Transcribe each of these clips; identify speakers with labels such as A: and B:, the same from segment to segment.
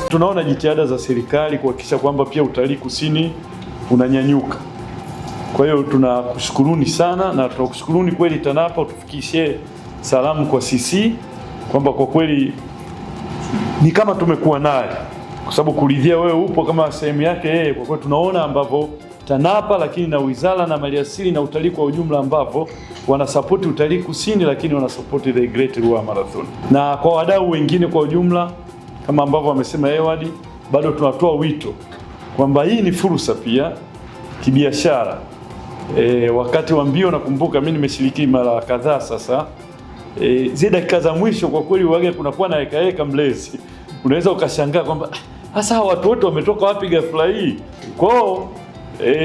A: Tunaona jitihada za serikali kuhakikisha kwamba pia utalii kusini unanyanyuka. Kwa hiyo tunakushukuruni sana, na tunakushukuruni kweli TANAPA utufikishie salamu kwa CC kwamba kwa kweli ni kama tumekuwa naye, kwa sababu kuridhia wewe upo kama sehemu yake yeye. Kwa kweli tunaona ambavyo TANAPA lakini na wizara na maliasili na utalii kwa ujumla ambavyo wanasapoti utalii kusini, lakini wanasapoti the Great Ruaha Marathon. Na kwa wadau wengine kwa ujumla kama ambavyo wamesema Ewadi, bado tunatoa wito kwamba hii ni fursa pia kibiashara. Wakati wa mbio nakumbuka mimi nimeshiriki mara kadhaa sasa. Zile dakika za mwisho kwa kweli wage kunakuwa na heka Mlezi. Unaweza ukashangaa kwamba hasa watu wote wametoka wapi ghafla hii. Kwao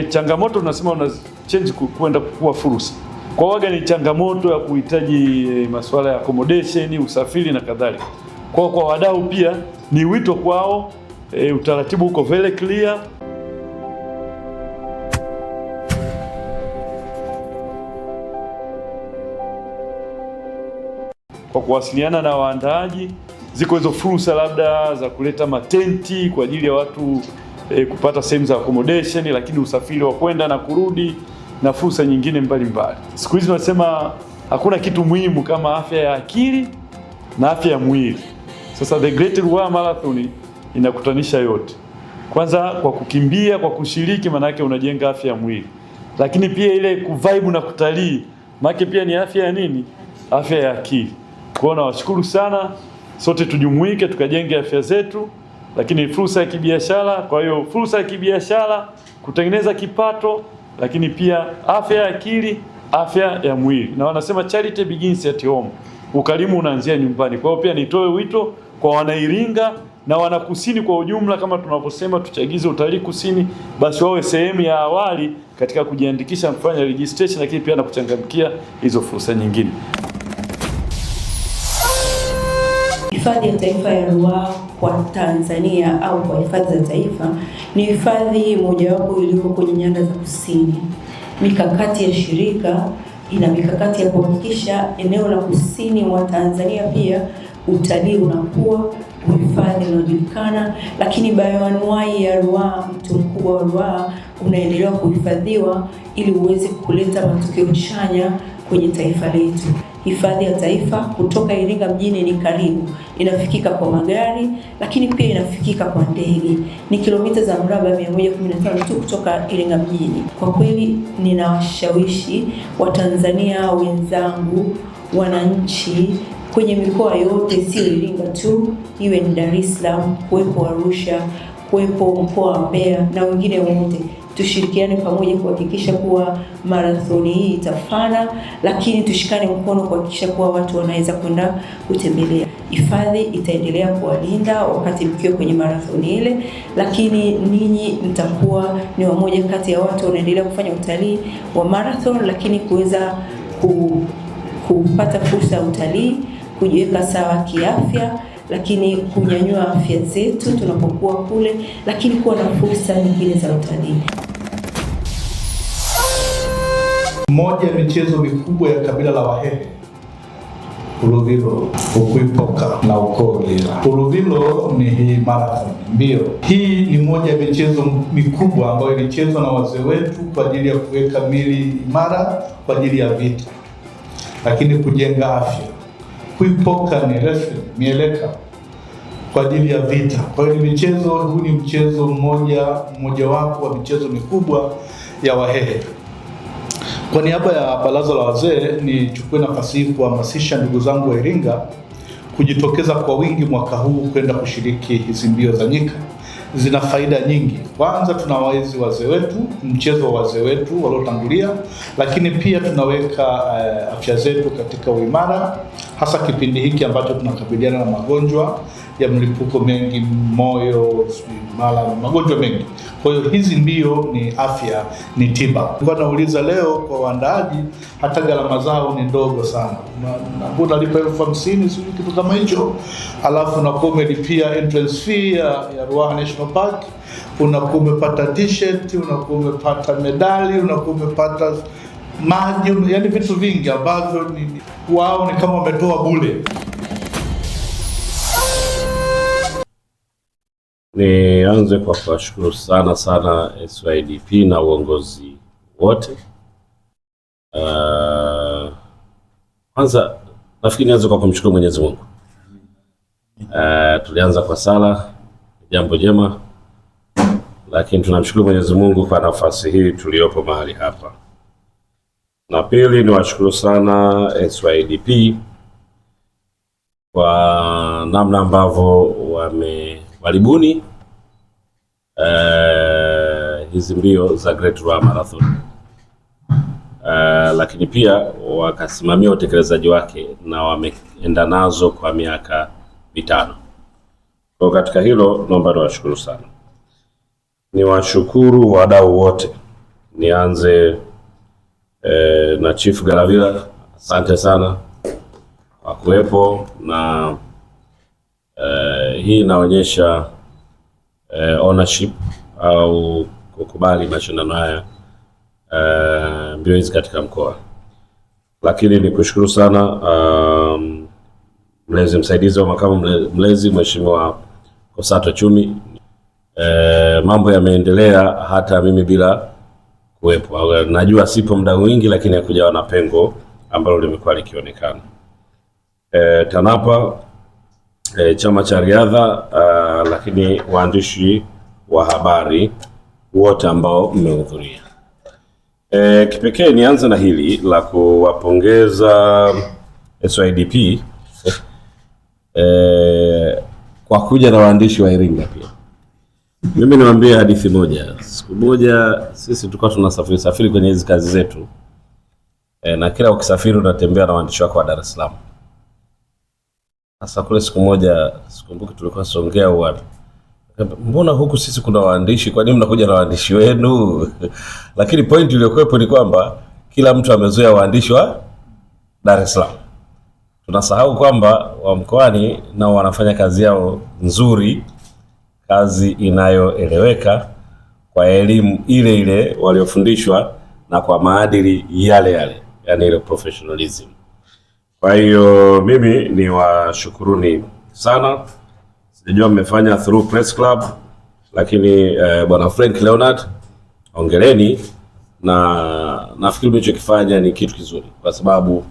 A: changamoto tunasema una change kwenda kuwa fursa. Kwa waga ni changamoto ya kuhitaji masuala ya accommodation, usafiri na kadhalika. Kwa wadau pia ni wito kwao, utaratibu uko very clear. Kwa kuwasiliana na waandaaji, ziko hizo fursa labda za kuleta matenti kwa ajili ya watu kupata sehemu za accommodation, lakini usafiri wa kwenda na kurudi na fursa nyingine mbalimbali. Siku hizi tunasema hakuna kitu muhimu kama afya ya akili na afya ya mwili. Sasa the Great Ruaha Marathon inakutanisha yote. Kwanza kwa kukimbia, kwa kushiriki, maana yake unajenga afya ya mwili. Lakini pia ile kuvibe na kutalii, maana pia ni afya ya nini? Afya ya akili. Kwa hiyo nawashukuru sana, sote tujumuike tukajenge afya zetu, lakini fursa ya kibiashara. Kwa hiyo fursa ya kibiashara, kutengeneza kipato, lakini pia afya ya akili, afya ya mwili. Na wanasema charity begins at home. Ukarimu unaanzia nyumbani. Kwa hiyo pia nitoe wito kwa Wanairinga na Wanakusini kwa ujumla, kama tunavyosema tuchagize utalii kusini, basi wawe sehemu ya awali katika kujiandikisha kufanya registration, lakini pia na kuchangamkia hizo fursa nyingine.
B: Hifadhi ya Taifa ya Ruaha kwa Tanzania au kwa hifadhi za taifa ni hifadhi mojawapo iliyoko kwenye nyanda za kusini. Mikakati ya shirika ina mikakati ya kuhakikisha eneo la kusini mwa Tanzania pia utalii unakuwa, uhifadhi unajulikana, lakini bioanuwai ya Ruaha, mto mkubwa wa Ruaha, unaendelea kuhifadhiwa ili uweze kuleta matokeo chanya kwenye taifa letu. Hifadhi ya taifa kutoka Iringa mjini ni karibu, inafikika kwa magari, lakini pia inafikika kwa ndege. Ni kilomita za mraba 115 tu kutoka Iringa mjini. Kwa kweli ninawashawishi Watanzania wenzangu, wananchi kwenye mikoa yote, sio Iringa tu, iwe ni Dar es Salaam, kuwepo Arusha, kuwepo mkoa wa Mbeya na wengine wote, tushirikiane pamoja kuhakikisha kuwa marathoni hii itafana, lakini tushikane mkono kuhakikisha kuwa watu wanaweza kwenda kutembelea. Hifadhi itaendelea kuwalinda wakati mkiwa kwenye marathoni ile, lakini ninyi mtakuwa ni wamoja kati ya watu wanaendelea kufanya utalii wa marathon, lakini kuweza kupata fursa ya utalii, kujiweka sawa kiafya, lakini kunyanyua afya zetu tunapokuwa kule, lakini kuwa na fursa nyingine za utalii.
C: Moja ya michezo mikubwa ya kabila la Wahehe, Uluvilo, Ukwipoka na Ukogera. Uluvilo ni hii marathon mbio. Hii ni moja ya michezo mikubwa ambayo ilichezwa na wazee wetu kwa ajili ya kuweka mili imara kwa ajili ya vita, lakini kujenga afya. Kuipoka ni wrestling, mieleka kwa ajili ya vita. Kwa hiyo huu ni mchezo mmojawapo wa michezo mikubwa ya Wahehe. Kwa niaba ya baraza la wazee, nichukue nafasi hii kuhamasisha ndugu zangu wa Iringa kujitokeza kwa wingi mwaka huu kwenda kushiriki hizi mbio za nyika. Zina faida nyingi. Kwanza tunawaenzi wazee wetu, mchezo wa wazee wetu waliotangulia, lakini pia tunaweka afya zetu katika uimara, hasa kipindi hiki ambacho tunakabiliana na magonjwa ya mlipuko mengi, moyo, mara, magonjwa mengi. Kwa hiyo hizi mbio ni afya, ni tiba. Nilikuwa nauliza leo kwa waandaaji, hata gharama zao ni ndogo sana. Unalipa 50,000 sio kitu kama hicho, alafu unakuwa umelipia entrance fee ya Ruaha National Park, unakuwa umepata t-shirt, unakuwa umepata medali, unakuwa umepata maji, yani vitu vingi ambavyo wao ni kama wametoa bure.
D: Nianze kwa kuwashukuru sana SYDP na uongozi wote. Kwanza nafikiri nianze kwa kumshukuru Mwenyezi Mungu. Tulianza kwa sala, jambo jema, lakini tunamshukuru Mwenyezi Mungu kwa nafasi hii tuliyopo mahali hapa. Na pili, niwashukuru sana SYDP kwa namna ambavyo walibuni hizi mbio za Great Ruaha Marathon, lakini pia wakasimamia utekelezaji wake na wameenda nazo kwa miaka 5. Kwa katika hilo naomba niwashukuru sana. Niwashukuru wadau wote. Nianze na Chief Galavila, asante sana kwa kuwepo, na hii inaonyesha ownership au kukubali mashindano haya mbio hizi katika mkoa. Lakini nikushukuru sana mlezi msaidizi wa makamu mlezi Mheshimiwa Kosato Chumi. Mambo yameendelea hata mimi bila kuwepo. Najua sipo muda mwingi, lakini hakujawa na pengo ambalo limekuwa likionekana. TANAPA, chama cha riadha, lakini waandishi wa habari wote ambao mmehudhuria. Kipekee nianze na hili la kuwapongeza SYDP kwa kuja na waandishi wa Iringa pia. Mimi niwaambie hadithi moja. Siku moja sisi tulikuwa tunasafiri kwenye hizi kazi zetu, na kila ukisafiri unatembea na waandishi wako wa Dar es Salaam. Sasa kule siku moja, sikumbuki tulikuwa Songea au wapi, mbona huku sisi kuna waandishi, kwa nini mnakuja na waandishi wenu? Lakini point iliyokuwepo ni kwamba kila mtu amezoea waandishi wa Dar es Salaam. Tunasahau kwamba wa mkoani nao wanafanya kazi yao nzuri, kazi inayoeleweka, kwa elimu ile ile waliofundishwa na kwa maadili yale yale, yani ile professionalism. Kwa hiyo mimi ni washukuruni sana. Sijua mmefanya through press club, lakini bwana Frank Leonard, ongeleni, na nafikiri mlichokifanya ni kitu kizuri, kwa sababu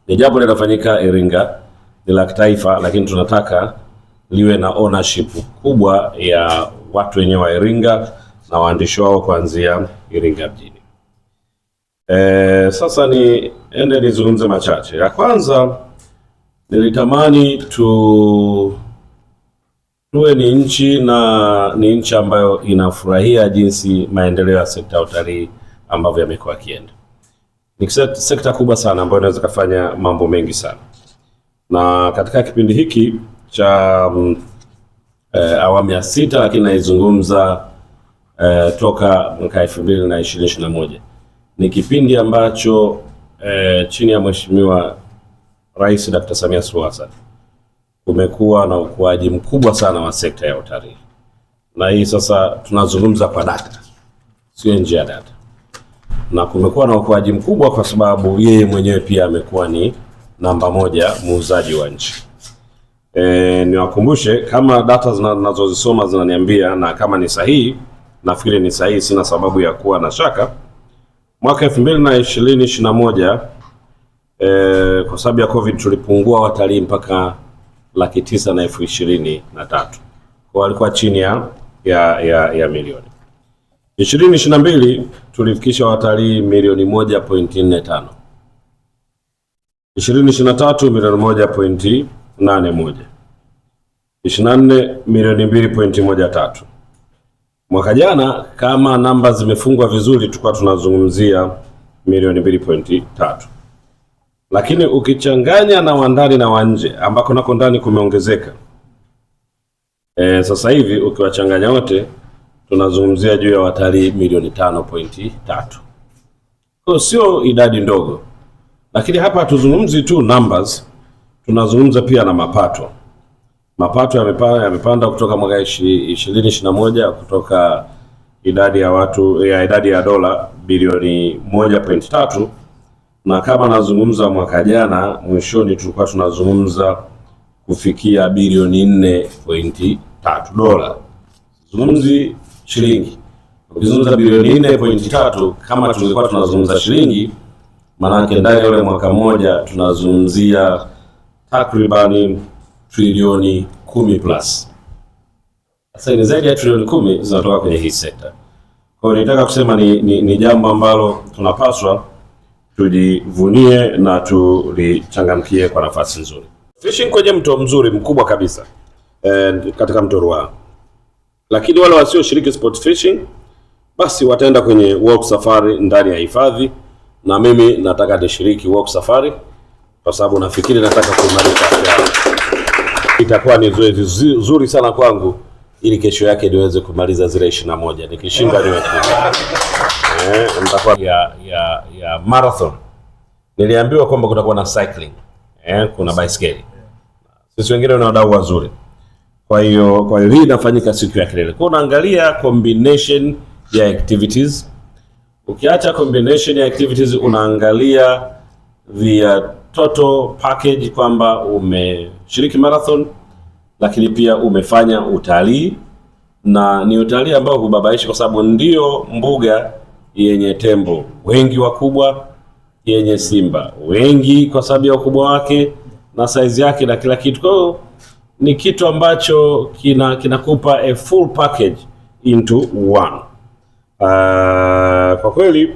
D: ni jambo linafanyika Iringa, ni la kitaifa, lakini tunataka liwe na ownership kubwa ya watu wenyewe wa Iringa na waandishi wao kuanzia Iringa mjini. Sasa niende nizungumze machache. Ya kwanza, nilitamani tuwe ni nchi ambayo inafurahia jinsi maendeleo ya sekta ya utalii ambavyo yamekuwa kienda. Ni sekta kubwa sana ambayo inaweza kufanya mambo mengi sana. Na katika kipindi hiki cha awamu ya 6, lakini naizungumza toka mwaka 2021. Ni kipindi ambacho chini ya Mheshimiwa Rais Dr. Samia Suluhu Hassan kumekuwa na ukuaji mkubwa sana wa sekta ya utalii. Na hii sasa tunazungumza kwa data, sio nje ya data. Na kumekuwa na ukuaji mkubwa kwa sababu yeye mwenyewe pia amekuwa ni namba 1 muuzaji wa nchi. Niwakumbushe kama data zinazozisoma zinaniambia, na kama ni sahihi, nafikiri ni sahihi, sina sababu ya kuwa na shaka. Mwaka 2021 kwa sababu ya COVID tulipungua watalii mpaka 923,000. Kwa walikuwa chini ya milioni. 2022 tulifikisha watalii milioni 1.45. 2023 milioni 1.81. 24 milioni 2.13. Mwaka jana kama namba zimefungwa vizuri tulikuwa tunazungumzia milioni 2.3. Lakini ukichanganya na wandani na wanje ambako nako ndani kumeongezeka, sasa hivi ukiwachanganya wote tunazungumzia juu ya watalii milioni 5.3. Kwa sio idadi ndogo. Lakini hapa hatuzungumzi tu numbers, tunazungumza pia na mapato. Mapato yamepanda kutoka mwaka 2021 kutoka idadi ya dola bilioni 1.3, na kama nazungumza mwaka jana mwishoni tulikuwa tunazungumza kufikia bilioni $3. Zungumzi shilingi. Ukizungumza bilioni 4.3 kama tulikuwa tunazungumza shilingi, maana ndani ya mwaka mmoja tunazungumzia takribani trilioni 10 plus. Sasa ni zaidi ya trilioni 10 zinatoka kwenye hii sekta. Kwa hiyo nitaka kusema ni jambo ambalo tunapaswa tujivunie na tulichangamkie kwa nafasi nzuri. Fishing kwenye mto mzuri mkubwa kabisa katika mto Ruaha. Lakini wale wasioshiriki sport fishing basi wataenda kwenye walk safari ndani ya hifadhi, na mimi nataka nishiriki walk safari kwa sababu nafikiri nataka kuimarisha afya yangu. Itakuwa ni zoezi zuri sana kwangu ili kesho yake niweze kumaliza zile 21. Nikishinda niwe nitakuwa ya marathon. Niliambiwa kwamba kutakuwa na cycling. Kuna baiskeli. Sisi wengine ni wadau wazuri. Kwa hiyo hii inafanyika siku ya kilele. Kwa unaangalia combination ya activities. Ukiacha combination ya activities, unaangalia the total package kwamba umeshiriki marathon, lakini pia umefanya utalii, na ni utalii ambao hubabaishi kwa sababu ndio mbuga yenye tembo wengi wakubwa, yenye simba wengi kwa sababu ya ukubwa wake na size yake na kila kitu. Kwa hiyo ni kitu ambacho kinakupa a full package into one. Kwa kweli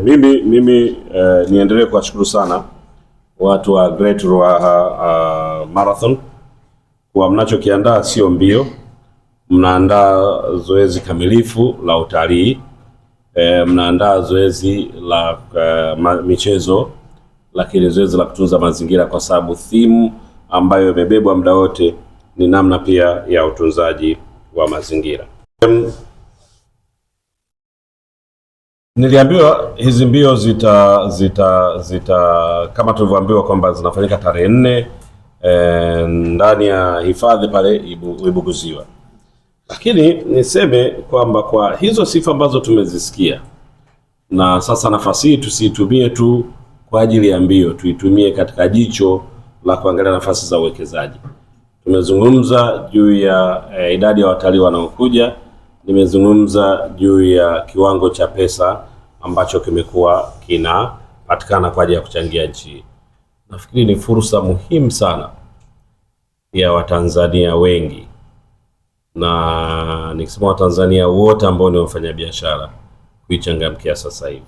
D: mimi niendelee kuwashukuru sana watu wa Great Ruaha Marathon kwa mnachokiandaa. Sio mbio, mnaandaa zoezi kamilifu la utalii, mnaandaa zoezi la michezo, lakini zoezi la kutunza mazingira, kwa sababu theme ambayo imebebwa muda wote ni namna pia ya utunzaji wa mazingira. Niliambiwa hizi mbio zita kama tulivyoambiwa kwamba zinafanyika tarehe 4 ndani ya hifadhi pale Ibuguziwa. Lakini niseme kwamba kwa hizo sifa ambazo tumezisikia, na sasa nafasi hii tusitumie tu kwa ajili ya mbio, tuitumie katika jicho la kuangalia nafasi za uwekezaji. Tumezungumza juu ya idadi ya watalii wanaokuja, nimezungumza juu ya kiwango cha pesa ambacho kimekuwa kinapatikana kwa ajili ya kuchangia nchi. Nafikiri ni fursa muhimu sana ya Watanzania wengi, na nikisema Watanzania wote ambao ni wafanyabiashara, kuichangamkia sasa hivi.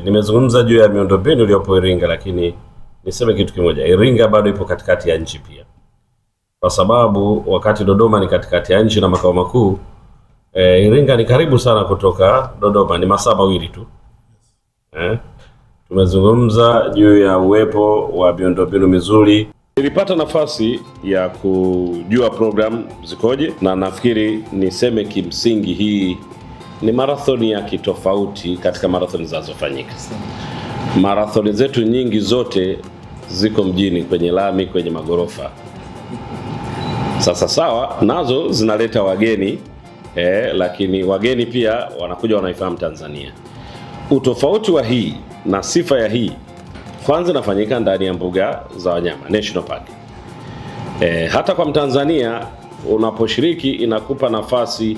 D: Nimezungumza juu ya miundombinu iliyopo Iringa, lakini niseme kitu kimoja, Iringa bado ipo katikati ya nchi pia. Kwa sababu wakati Dodoma ni katikati ya nchi na makao makuu, Iringa ni karibu sana kutoka Dodoma, ni masaa mawili tu. Tumezungumza juu ya uwepo wa miundombinu mizuri. Nilipata nafasi ya kujua program zikoje, na nafikiri niseme kimsingi hii ni marathoni ya kitofauti katika marathoni zinazofanyika. Marathoni zetu nyingi zote ziko mjini, kwenye lami, kwenye magorofa. Sasa sawa, nazo zinaleta wageni, lakini wageni pia wanakuja wanaifahamu Tanzania. Utofauti wa hii na sifa ya hii, kwanza inafanyika ndani ya mbuga za wanyama, National Park. Hata kwa Mtanzania unaposhiriki inakupa nafasi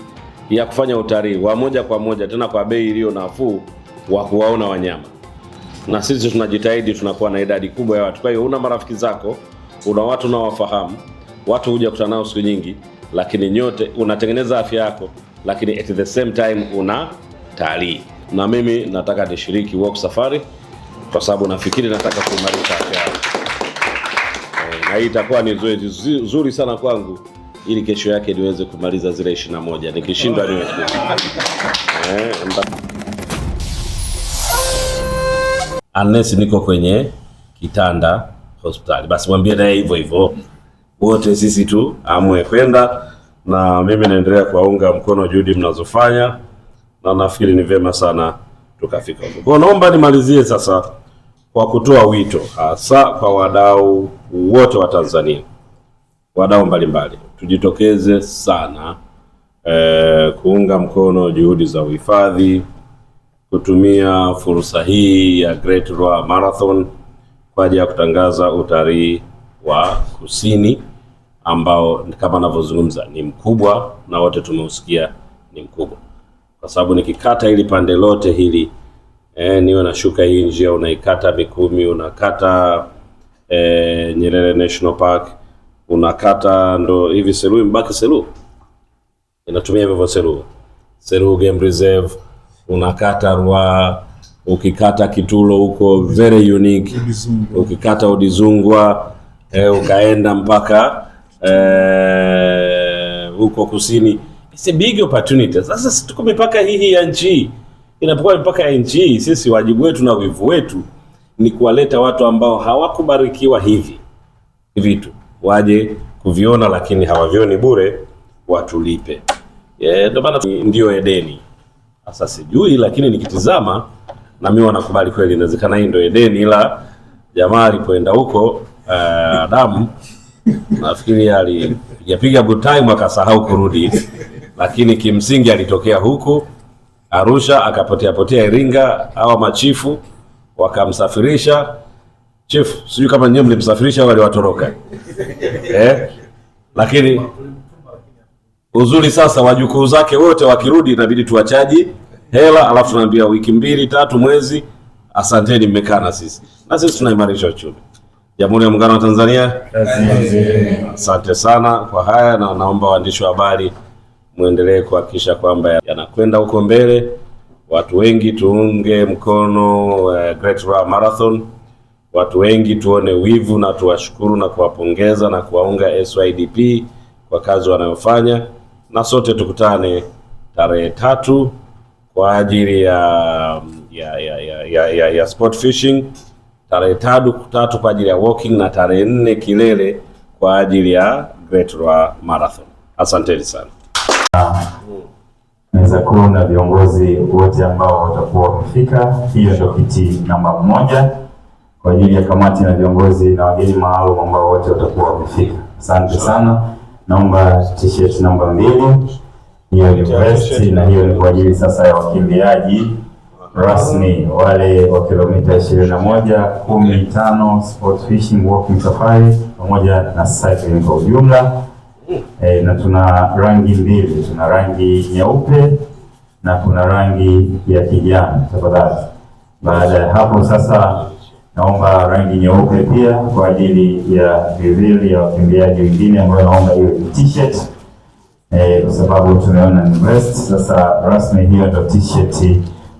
D: ya kufanya utalii wa moja kwa moja, tena kwa bei iliyo nafuu, wa kuwaona wanyama. Na sisi tunajitahidi, tunakuwa na idadi kubwa ya watu. Kwa hiyo una marafiki zako, una watu unaowafahamu, watu huja kukutana nao siku nyingi, lakini nyote unatengeneza afya yako, lakini at the same time una talii. Na mimi nataka nishiriki walk safari kwa sababu nafikiri nataka kuimarisha afya yangu. Na hii itakuwa ni zoezi zuri sana kwangu ili kesho yake niweze kumaliza zile 21. Nikishinda niwe unless niko kwenye kitanda hospitali, basi mwambie naye hivyo hivyo. Wote sisi tu amue kwenda, na mimi naendelea kuwaunga mkono juhudi mnazofanya, na nafikiri ni vema sana tukafika huko. Kwa naomba nimalizie sasa kwa kutoa wito hasa kwa wadau wote wa Tanzania, wadau mbalimbali, tujitokeze sana kuunga mkono juhudi za uhifadhi, kutumia fursa hii ya Great Ruaha Marathon kwa ajili ya kutangaza utalii wa kusini ambao kama ninavyozungumza ni mkubwa na wote tumeusikia ni mkubwa, kwa sababu nikikata hili pande lote hili niwe nashuka hii njia, unaikata Mikumi, unakata Nyerere National Park, unakata ndo hivi Selous, mbaki Selous inatumia hivyo Selous Game Reserve, unakata Ruaha, ukikata Kitulo huko very unique, ukikata Udzungwa ukaenda mpaka huko kusini. It's a big opportunity. Sasa tuko mipaka hii ya nchi. Inapokuwa mipaka ya nchi, sisi wajibu wetu na wivu wetu ni kuwaleta watu ambao hawakubarikiwa hivi vitu waje kuviona, lakini hawavioni bure, watulipe. Ndio maana ndio Edeni. Sasa sijui, lakini nikitizama na mimi wanakubali kweli inawezekana hii ndio Edeni, ila jamaa alipoenda huko Adamu nafikiri alipiga good time akasahau kurudi, lakini kimsingi alitokea huko Arusha akapotea Iringa, hawa machifu wakamsafirisha. Chief sijui kama nyinyi mlimsafirisha au waliwatoroka lakini uzuri sasa wajukuu zake wote wakirudi inabidi tuwachaji hela, alafu tunaambia wiki 2 3 mwezi, asanteni mmekaa na sisi tunaimarisha uchumi. Jamhuri ya Muungano wa Tanzania. Asante sana kwa haya, na naomba waandishi wa habari muendelee kuhakikisha kwamba yanakwenda huko mbele. Watu wengi tuunge mkono Great Ruaha Marathon. Watu wengi tuone wivu na tuwashukuru na kuwapongeza na kuwaunga SYDP kwa kazi wanayofanya, na sote tukutane tarehe 3 kwa ajili ya sport fishing, tarehe 3 kwa ajili ya walking, na tarehe 4 kilele kwa ajili ya Great Ruaha Marathon. Asanteni sana.
E: Meza kuu na viongozi wote ambao watakuwa wamefika. Hiyo ndio kiti namba 1 kwa ajili ya kamati na viongozi na wageni maalum ambao wote watakuwa wamefika. Asante sana. Naomba t-shirt namba 2. Hiyo ni vest, na hiyo ni kwa ajili sasa ya wakimbiaji rasmi wale wa kilomita 21, 15 sport fishing, walking safari pamoja na cycling kwa ujumla. Na tuna rangi 2, tuna rangi nyeupe na kuna rangi ya kijani tafadhali. Baada ya hapo sasa naomba rangi nyeupe pia kwa ajili ya vivili ya wakimbiaji wengine ambao naomba iwe t-shirt kwa sababu tumeona ni vest. Sasa rasmi hiyo ndio t-shirt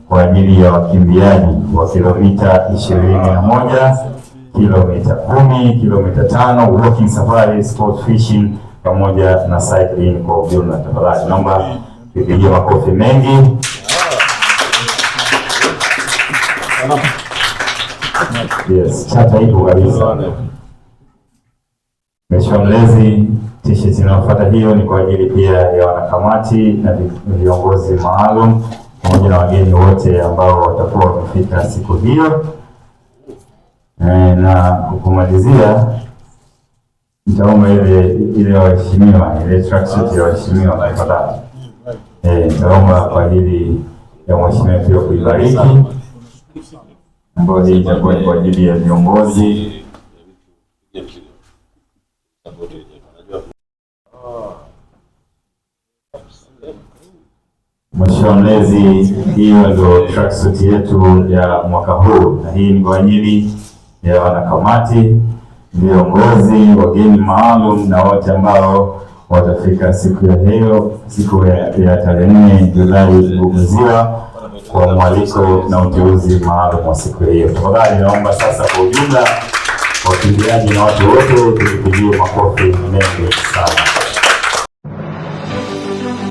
E: kwa ajili ya wakimbiaji wa kilomita 21, kilomita 10, kilomita 5, walking safari, sport fishing pamoja na cycling kwa ujumla. Tafadhali naomba tupige makofi mengi. Yes, chata ipo kabisa. Mheshimiwa Mlezi, t-shirt inayofuata hiyo ni kwa ajili pia ya wanakamati na viongozi maalum pamoja na wageni wote ambao watakuwa wamefika siku hiyo. Na kumalizia nitaomba ile waheshimiwa, ile tracksuit ya waheshimiwa tafadhali. Nitaomba kwa ajili ya mheshimiwa pia kuibariki, ambayo hii itakuwa kwa ajili ya viongozi. Mheshimiwa Mlezi, hiyo ndio tracksuit yetu ya mwaka huu, na hii ni kwa ajili ya wanakamati, viongozi, wageni maalum na wote ambao watafika siku ya hiyo, siku ya tarehe 4 Julai Bubuziwa kwa mwaliko na uteuzi maalum wa siku hiyo. Tafadhali naomba sasa kwa ujumla wakimbiaji na watu wote tupigie makofi mengi sana.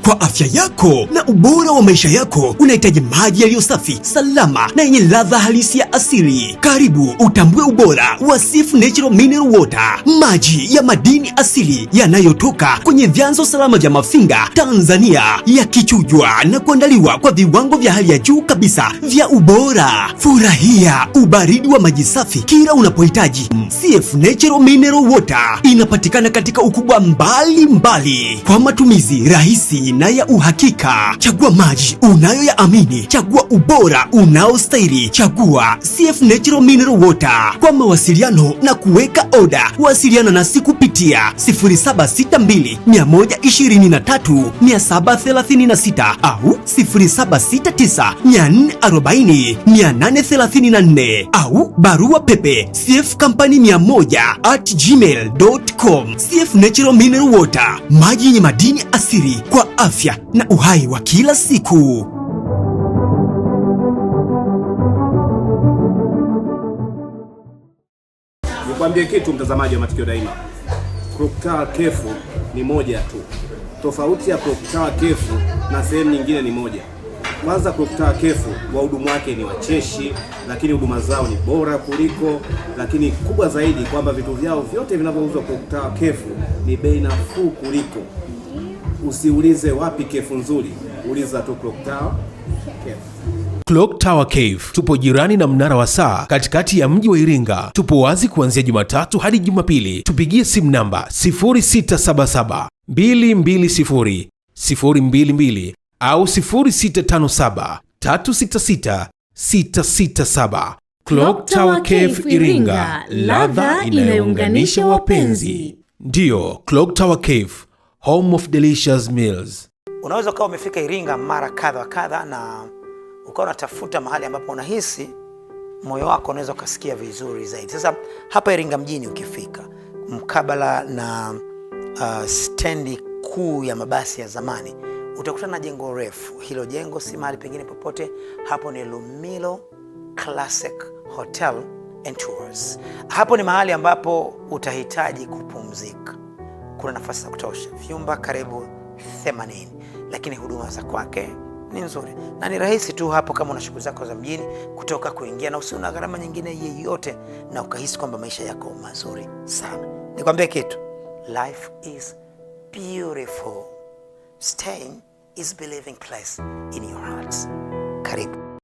F: Kwa afya yako na ubora wa maisha yako unahitaji maji yaliyo safi, salama na yenye ladha halisi ya asili. Karibu utambue ubora wa Sif Natural Mineral Water, maji ya madini asili yanayotoka kwenye vyanzo salama vya Mafinga, Tanzania, yakichujwa na kuandaliwa kwa viwango vya hali ya juu kabisa vya ubora. Furahia ubaridi wa maji safi kila unapohitaji. Sif Natural Mineral Water inapatikana katika ukubwa mbali kwa matumizi rahisi na ya uhakika. Chagua maji unayoyaamini, chagua ubora unaostahili, chagua CF Natural Mineral Water. Kwa mawasiliano na kuweka oda, wasiliana nasi kupitia 0762 123 736 au 0769 440 834 au barua pepe cfcompany100@gmail.com. CF Natural Mineral Water, maji yenye madini asili kwa afya na uhai wa kila siku.
G: Nikwambie kitu mtazamaji wa Matukio Daima. Clock Tower Kefu ni moja tu. Tofauti ya Clock Tower Kefu na sehemu nyingine ni moja. Kwanza Clock Tower Kefu wahudumu wake ni wacheshi, lakini huduma zao ni bora kuliko, lakini kubwa zaidi kwamba vitu vyao vyote vinavyouzwa Clock Tower Kefu ni bei nafuu kuliko. Usiulize wapi kefu nzuri, uliza tu Clock Tower Kefu.
H: Clock Tower Cave tupo jirani na mnara wa saa katikati ya mji wa Iringa. Tupo wazi kuanzia Jumatatu hadi Jumapili. Tupigie simu namba 0677 220 022 au 0657 366 667. Clock Tower Cave Iringa, ladha inayounganisha wapenzi. Ndiyo, Clock Tower Cave, home of delicious meals.
I: Unaweza ukawa umefika Iringa mara kadha wa kadha na ukawa unatafuta mahali ambapo unahisi moyo wako unaweza ukasikia vizuri zaidi. Sasa hapa Iringa mjini ukifika mkabala na stendi kuu ya mabasi ya zamani, utakutana na jengo refu. Hilo jengo si mahali pengine popote, hapo ni Lumilo Classic Hotel and Tours. Hapo ni mahali ambapo utahitaji kupumzika. Kuna nafasi za kutosha, vyumba karibu 80, lakini huduma za kwake ni nzuri na ni rahisi tu hapo kama una shughuli zako za mjini kutoka kuingia, na usiona gharama nyingine yeyote na ukahisi kwamba maisha yako mazuri sana. Nikwambie kitu, life is beautiful. Staying is believing place in your hearts. Karibu.